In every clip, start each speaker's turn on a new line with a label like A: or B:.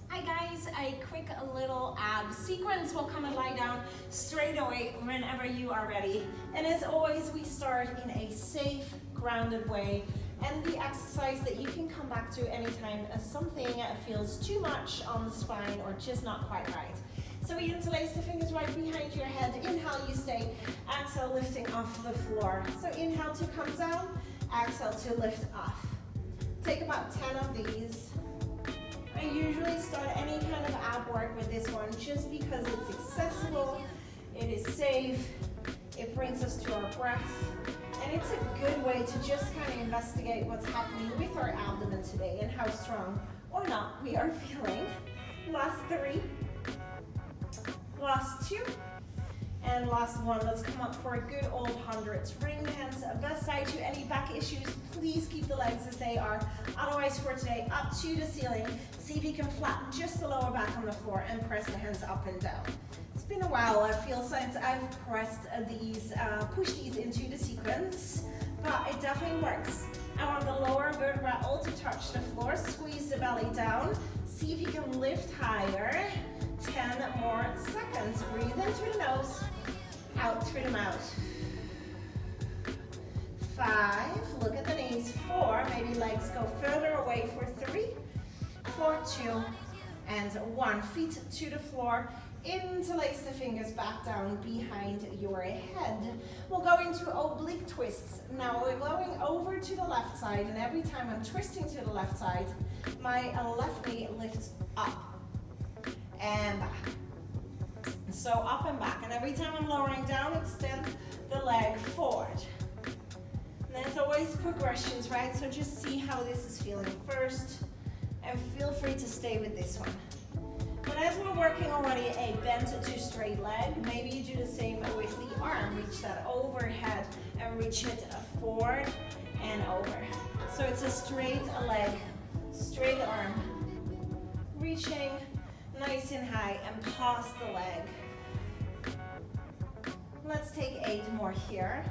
A: Hi guys, a quick little ab sequence. We'll come and lie down straight away whenever you are ready. And as always, we start in a safe, grounded way. And the exercise that you can come back to anytime as something feels too much on the spine or just not quite right. So we interlace the fingers right behind your head. Inhale, you stay. Exhale, lifting off the floor. So inhale to come down, exhale to lift off. Take about 10 of these. I usually start any kind of ab work with this one just because it's accessible, it is safe, it brings us to our breath, and it's a good way to just kind of investigate what's happening with our abdomen today and how strong or not we are feeling. Last 3, last 2, and last 1. Let's come up for a good old 100. Bring the hands beside you. Any back issues, please keep the legs as they are. Otherwise for today, up to the ceiling. See if you can flatten just the lower back on the floor and press the hands up and down. It's been a while, I feel, since I've pressed these, pushed these into the sequence, but it definitely works. I want the lower vertebra all to touch the floor. Squeeze the belly down. See if you can lift higher. 10 more seconds. Breathe in through the nose, out through the mouth. 5, look at the knees. 4, maybe legs go further away for 3, 4, 2, and 1. Feet to the floor. Interlace the fingers back down behind your head. We'll go into oblique twists. Now we're going over to the left side, and every time I'm twisting to the left side, my left knee lifts up and back. So up and back, and every time I'm lowering down, extend the leg forward. And there's always progressions, right? So just see how this is feeling first, and feel free to stay with this one. But as we're working already a bent to straight leg, maybe you do the same with the arm. Reach that overhead and reach it forward and over. So it's a straight leg, straight arm, reaching nice and high, and pause the leg. Let's take 8 more here.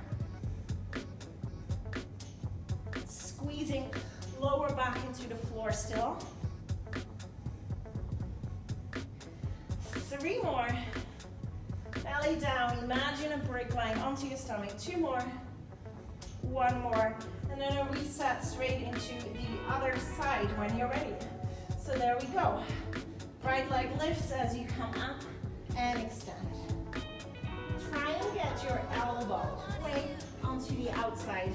A: Squeezing lower back into the floor still. 3 more. Belly down. Imagine a brick lying onto your stomach. 2 more. 1 more. And then a reset straight into the other side when you're ready. So there we go. Right leg lifts as you come up and extend. Try and get your elbow way onto the outside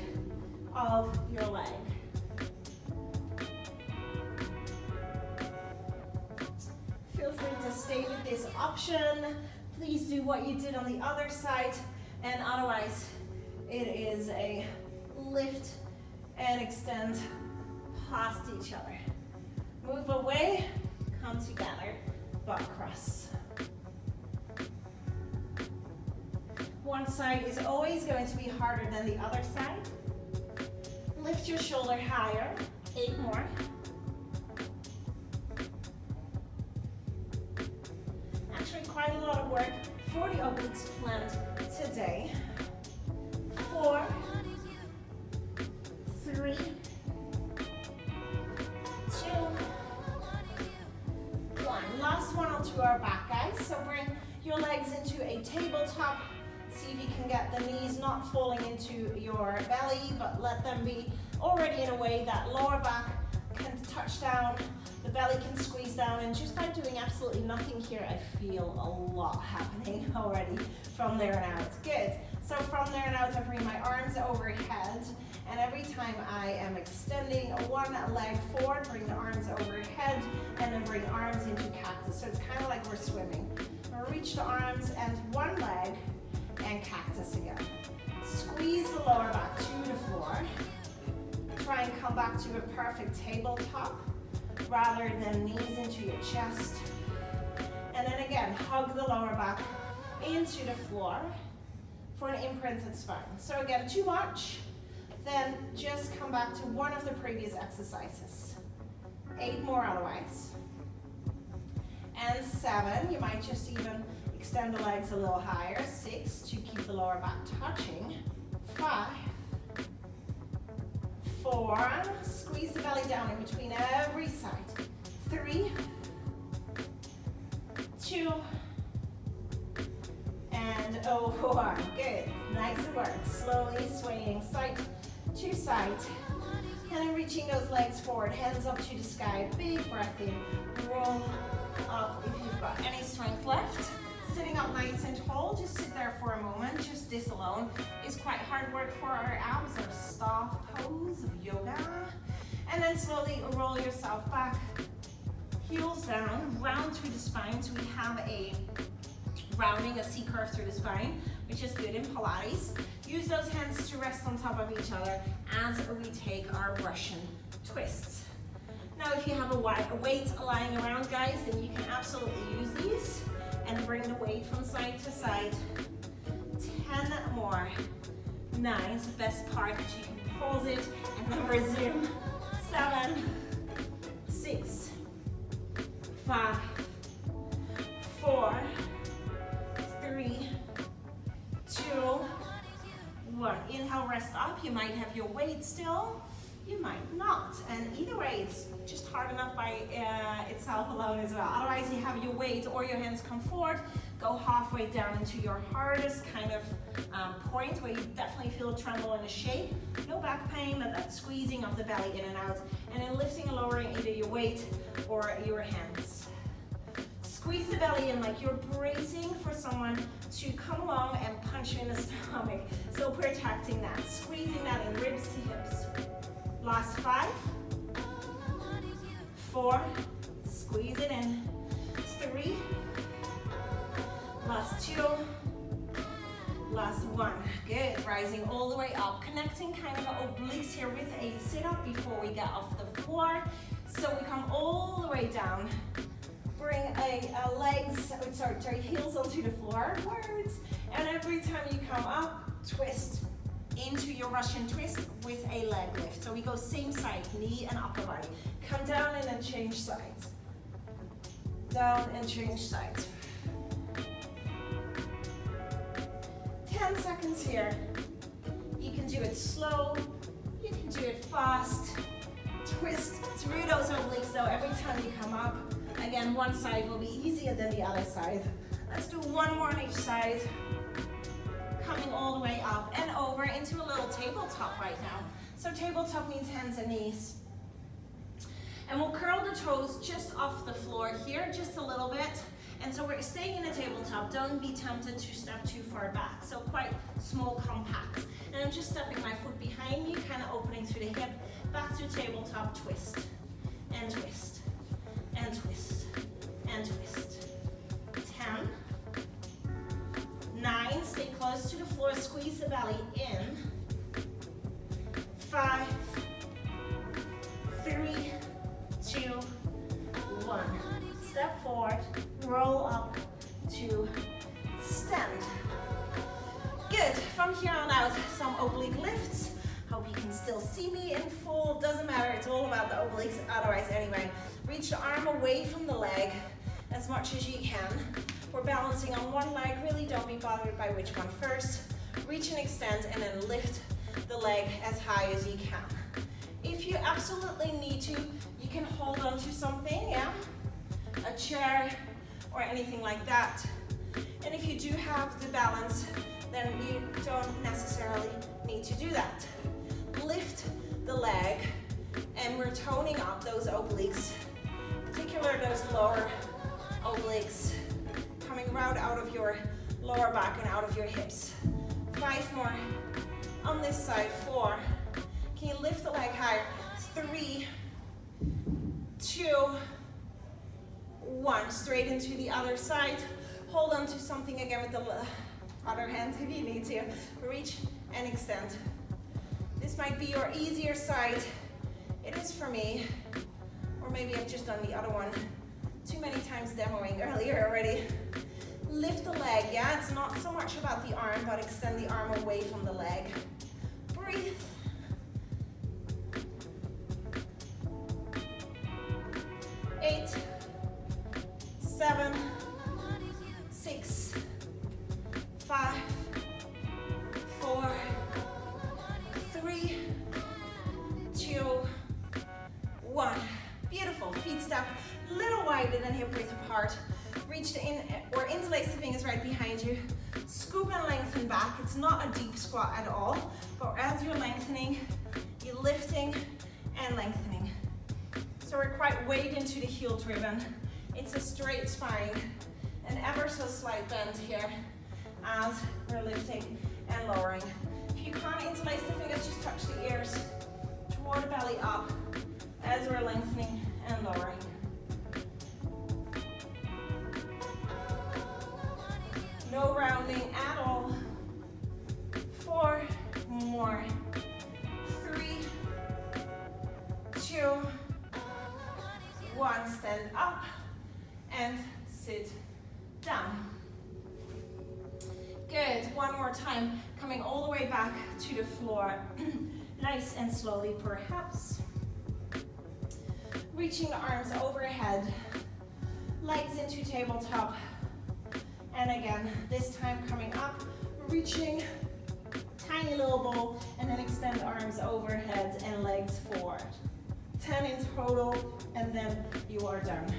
A: of your leg. Feel free to stay with this option. Please do what you did on the other side, and otherwise it is a lift and extend past each other. Move away, come together, butt cross. One side is always going to be harder than the other side. Lift your shoulder higher. 8 more. Actually, quite a lot of work for the obliques planned today. 4, 3, 2, 1. Last one onto our back, guys. So bring your legs into a tabletop. See if you can get the knees not falling into your belly, but let them be already in a way that lower back can touch down, the belly can squeeze down, and just by doing absolutely nothing here, I feel a lot happening already from there and out. Good. So from there and out, I bring my arms overhead, and every time I am extending one leg forward, bring the arms overhead, and then bring arms into cactus. So it's kind of like we're swimming. Reach the arms and one leg, and cactus again. Squeeze the lower back to the floor. Try and come back to a perfect tabletop rather than knees into your chest. And then again, hug the lower back into the floor for an imprinted spine. So again, too much, then just come back to one of the previous exercises. 8 more otherwise. And 7, you might just even extend the legs a little higher. 6, to keep the lower back touching. 5, 4, squeeze the belly down in between every side. 3, 2, and over. Good, nice work. Slowly swaying side to side. And then reaching those legs forward, hands up to the sky. Big breath in, roll up if you've got any strength left. Sitting up nice and tall, just sit there for a moment. Just this alone is quite hard work for our abs, our staff pose of yoga. And then slowly roll yourself back, heels down, round through the spine. So we have a rounding, a C curve through the spine, which is good in Pilates. Use those hands to rest on top of each other as we take our Russian twists. Now if you have a weight lying around, guys, then you can absolutely use these and bring the weight from side to side. 10 more. 9 is the best part, that you can pause it and then resume. 7, 6, 5, 4, 3, 2, 1. Inhale, rest up. You might have your weight still, you might not. And either way, it's just hard enough by itself alone as well. Otherwise, you have your weight or your hands come forward, go halfway down into your hardest kind of point where you definitely feel a tremble and a shake. No back pain, but that squeezing of the belly in and out. And then lifting and lowering either your weight or your hands. Squeeze the belly in like you're bracing for someone to come along and punch you in the stomach. So protecting that, squeezing that in, ribs to hips. Last 5, 4, squeeze it in, 3, last 2, last 1. Good, rising all the way up, connecting kind of obliques here with a sit-up before we get off the floor. So we come all the way down. Bring heels onto the floor, and every time you come up, twist into your Russian twist with a leg lift. So we go same side, knee and upper body. Come down and then change sides. Down and change sides. 10 seconds here. You can do it slow, you can do it fast. Twist through those obliques though every time you come up. Again, one side will be easier than the other side. Let's do one more on each side. Coming all the way up and over into a little tabletop right now. So tabletop means hands and knees. And we'll curl the toes just off the floor here, just a little bit. And so we're staying in a tabletop. Don't be tempted to step too far back. So quite small, compact. And I'm just stepping my foot behind me, kind of opening through the hip, back to tabletop, twist, and twist, and twist, and twist. 10, 9, stay close to the floor, squeeze the belly in. 5, 3, 2, 1. Step forward, roll up to stand. Good, from here on out, some oblique lifts. Hope you can still see me in full, doesn't matter, it's all about the obliques otherwise anyway. Reach the arm away from the leg as much as you can. We're balancing on one leg, really don't be bothered by which one first. Reach and extend and then lift the leg as high as you can. If you absolutely need to, you can hold on to something, yeah? A chair or anything like that. And if you do have the balance, then you don't necessarily need to do that. Lift the leg and we're toning up those obliques, particularly those lower obliques, coming right out of your lower back and out of your hips. 5 more on this side. 4. Can you lift the leg higher? 3, 2, 1. Straight into the other side. Hold on to something again with the other hand if you need to. Reach and extend. This might be your easier side. It is for me. Or maybe I've just done the other one too many times demoing earlier already. Lift the leg, yeah? It's not so much about the arm, but extend the arm away from the leg. Breathe. 8, 7, 6, 5, 4, 3, 2, 1. Beautiful. Feet step a little wider than hip width apart. Reach the or interlace the fingers right behind you. Scoop and lengthen back. It's not a deep squat at all, but as you're lengthening, you're lifting and lengthening. So we're quite weight into the heel driven. It's a straight spine, an ever so slight bend here as we're lifting and lowering. If you can't interlace the fingers, just touch the ears toward the belly up as we're lengthening and lowering. No rounding at all. 4 more. 3, 2, 1. Stand up and sit down. Good. One more time. Coming all the way back to the floor. Nice and slowly, perhaps. Reaching the arms overhead. Legs into tabletop. And again, this time coming up, reaching, tiny little bowl, and then extend arms overhead and legs forward. 10 in total, and then you are done.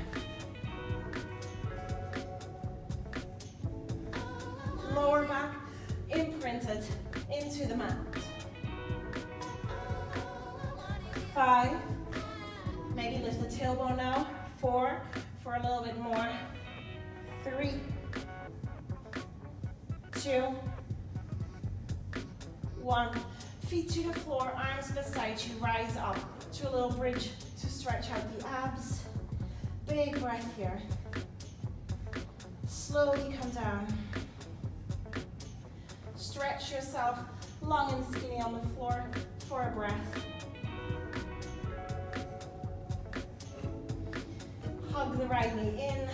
A: Lower back imprinted into the mat. 5, maybe lift the tailbone now. 4, for a little bit more. 3, 2, 1. Feet to the floor, arms beside you, rise up to a little bridge to stretch out the abs. Big breath here. Slowly come down. Stretch yourself long and skinny on the floor for a breath. Hug the right knee in.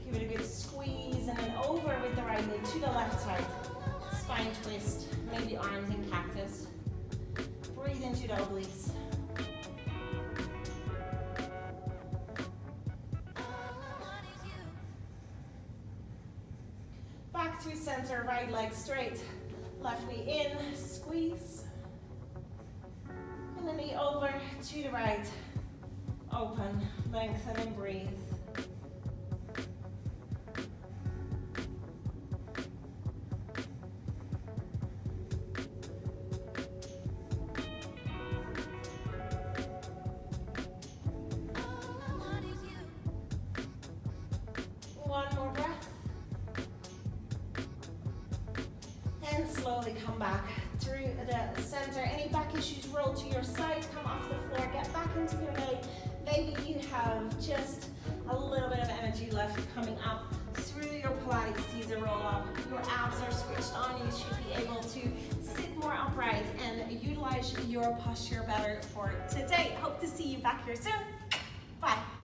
A: Give it a good squeeze and then over with the right knee to the left side. Spine twist, maybe arms in cactus. Breathe into the obliques. Back to center, right leg straight. Left knee in, squeeze. And the knee over to the right. Open, lengthen and breathe. One more breath. And slowly come back through the center. Any back issues, roll to your side, come off the floor, get back into your belly. Maybe you have just a little bit of energy left coming up through your Pilates Caesar roll up. Your abs are switched on. You should be able to sit more upright and utilize your posture better for today. Hope to see you back here soon. Bye.